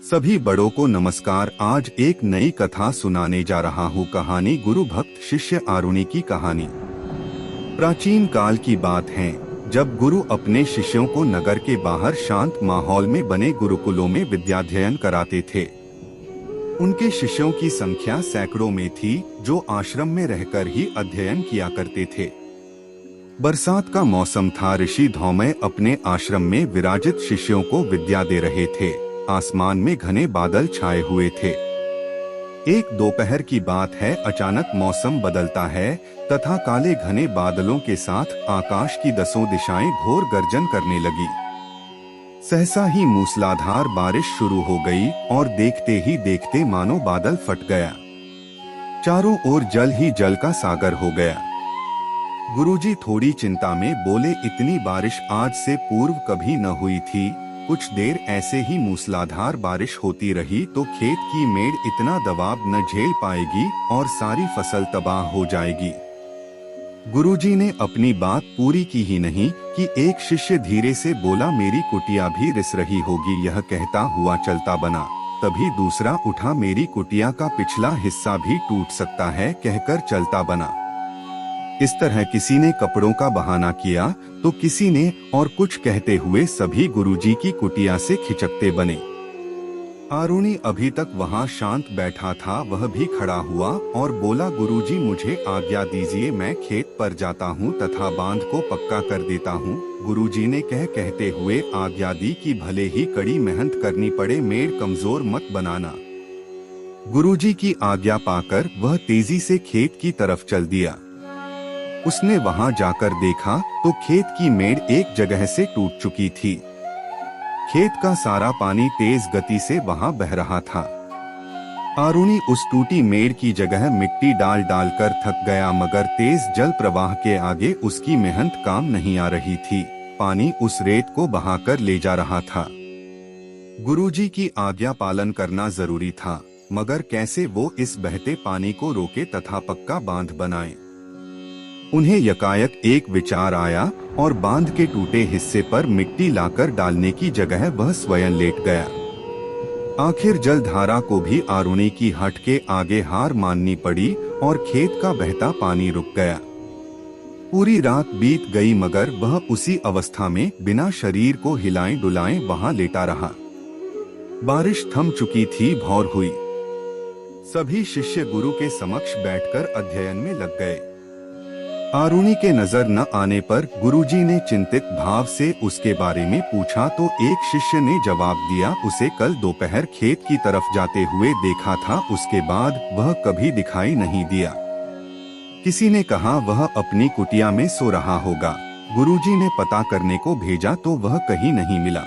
सभी बड़ों को नमस्कार। आज एक नई कथा सुनाने जा रहा हूँ। कहानी गुरु भक्त शिष्य आरुणि की कहानी। प्राचीन काल की बात है, जब गुरु अपने शिष्यों को नगर के बाहर शांत माहौल में बने गुरुकुलों में विद्याध्ययन कराते थे। उनके शिष्यों की संख्या सैकड़ों में थी, जो आश्रम में रहकर ही अध्ययन किया करते थे। बरसात का मौसम था। ऋषि धौमय अपने आश्रम में विराजित शिष्यों को विद्या दे रहे थे। आसमान में घने बादल छाए हुए थे। एक दोपहर की बात है, अचानक मौसम बदलता है तथा काले घने बादलों के साथ आकाश की दसों दिशाएं घोर गर्जन करने लगी। सहसा ही मूसलाधार बारिश शुरू हो गई और देखते ही देखते मानो बादल फट गया। चारों ओर जल ही जल का सागर हो गया। गुरुजी थोड़ी चिंता में बोले, इतनी बारिश आज से पूर्व कभी न हुई थी। कुछ देर ऐसे ही मूसलाधार बारिश होती रही तो खेत की मेड़ इतना दबाव न झेल पाएगी और सारी फसल तबाह हो जाएगी। गुरुजी ने अपनी बात पूरी की ही नहीं कि एक शिष्य धीरे से बोला, मेरी कुटिया भी रिस रही होगी। यह कहता हुआ चलता बना। तभी दूसरा उठा, मेरी कुटिया का पिछला हिस्सा भी टूट सकता है, कहकर चलता बना। इस तरह किसी ने कपड़ों का बहाना किया तो किसी ने, और कुछ कहते हुए सभी गुरुजी की कुटिया से खिचकते बने। आरुणि अभी तक वहां शांत बैठा था, वह भी खड़ा हुआ और बोला, गुरुजी मुझे आज्ञा दीजिए, मैं खेत पर जाता हूं तथा बांध को पक्का कर देता हूं। गुरुजी ने कहते हुए आज्ञा दी कि भले ही कड़ी मेहनत करनी पड़े, मेड़ कमजोर मत बनाना। गुरुजी की आज्ञा पाकर वह तेजी से खेत की तरफ चल दिया। उसने वहां जाकर देखा तो खेत की मेड़ एक जगह से टूट चुकी थी। खेत का सारा पानी तेज गति से वहां बह रहा था। आरुणि उस टूटी मेड़ की जगह मिट्टी डाल डालकर थक गया, मगर तेज जल प्रवाह के आगे उसकी मेहनत काम नहीं आ रही थी। पानी उस रेत को बहाकर ले जा रहा था। गुरुजी की आज्ञा पालन करना जरूरी था, मगर कैसे वो इस बहते पानी को रोके तथा पक्का बांध बनाए। उन्हें यकायक एक विचार आया और बांध के टूटे हिस्से पर मिट्टी लाकर डालने की जगह वह स्वयं लेट गया। आखिर जलधारा को भी आरुणि की हट के आगे हार माननी पड़ी और खेत का बहता पानी रुक गया। पूरी रात बीत गई, मगर वह उसी अवस्था में बिना शरीर को हिलाए डुलाए वहां लेटा रहा। बारिश थम चुकी थी, भौर हुई। सभी शिष्य गुरु के समक्ष बैठकर अध्ययन में लग गए। आरुणि के नजर न आने पर गुरुजी ने चिंतित भाव से उसके बारे में पूछा तो एक शिष्य ने जवाब दिया, उसे कल दोपहर खेत की तरफ जाते हुए देखा था, उसके बाद वह कभी दिखाई नहीं दिया। किसी ने कहा वह अपनी कुटिया में सो रहा होगा। गुरुजी ने पता करने को भेजा तो वह कहीं नहीं मिला।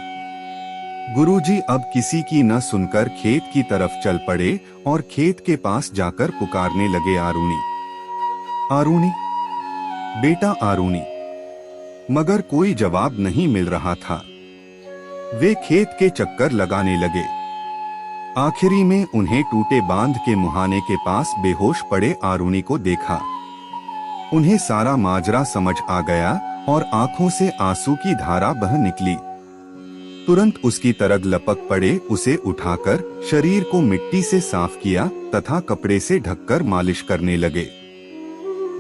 गुरुजी अब किसी की न सुनकर खेत की तरफ चल पड़े और खेत के पास जाकर पुकारने लगे, आरुणि, आरुणि, बेटा आरुणि। मगर कोई जवाब नहीं मिल रहा था। वे खेत के चक्कर लगाने लगे। आखिरी में उन्हें टूटे बांध के मुहाने के पास बेहोश पड़े आरुणि को देखा। उन्हें सारा माजरा समझ आ गया और आंखों से आंसू की धारा बह निकली। तुरंत उसकी तरफ लपक पड़े, उसे उठाकर शरीर को मिट्टी से साफ किया तथा कपड़े से ढककर मालिश करने लगे।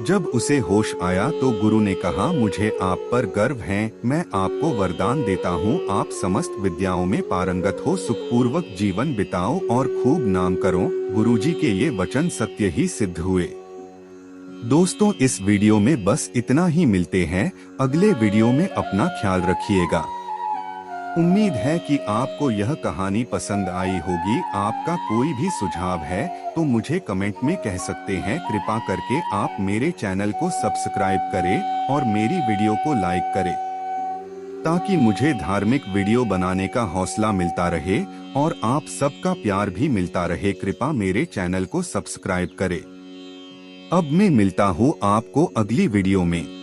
जब उसे होश आया तो गुरु ने कहा, मुझे आप पर गर्व है, मैं आपको वरदान देता हूँ, आप समस्त विद्याओं में पारंगत हो, सुखपूर्वक जीवन बिताओ और खूब नाम करो। गुरुजी के ये वचन सत्य ही सिद्ध हुए। दोस्तों, इस वीडियो में बस इतना ही। मिलते हैं अगले वीडियो में। अपना ख्याल रखिएगा। उम्मीद है कि आपको यह कहानी पसंद आई होगी। आपका कोई भी सुझाव है तो मुझे कमेंट में कह सकते हैं। कृपा करके आप मेरे चैनल को सब्सक्राइब करें और मेरी वीडियो को लाइक करें, ताकि मुझे धार्मिक वीडियो बनाने का हौसला मिलता रहे और आप सबका प्यार भी मिलता रहे। कृपा मेरे चैनल को सब्सक्राइब करें। अब मैं मिलता हूँ आपको अगली वीडियो में।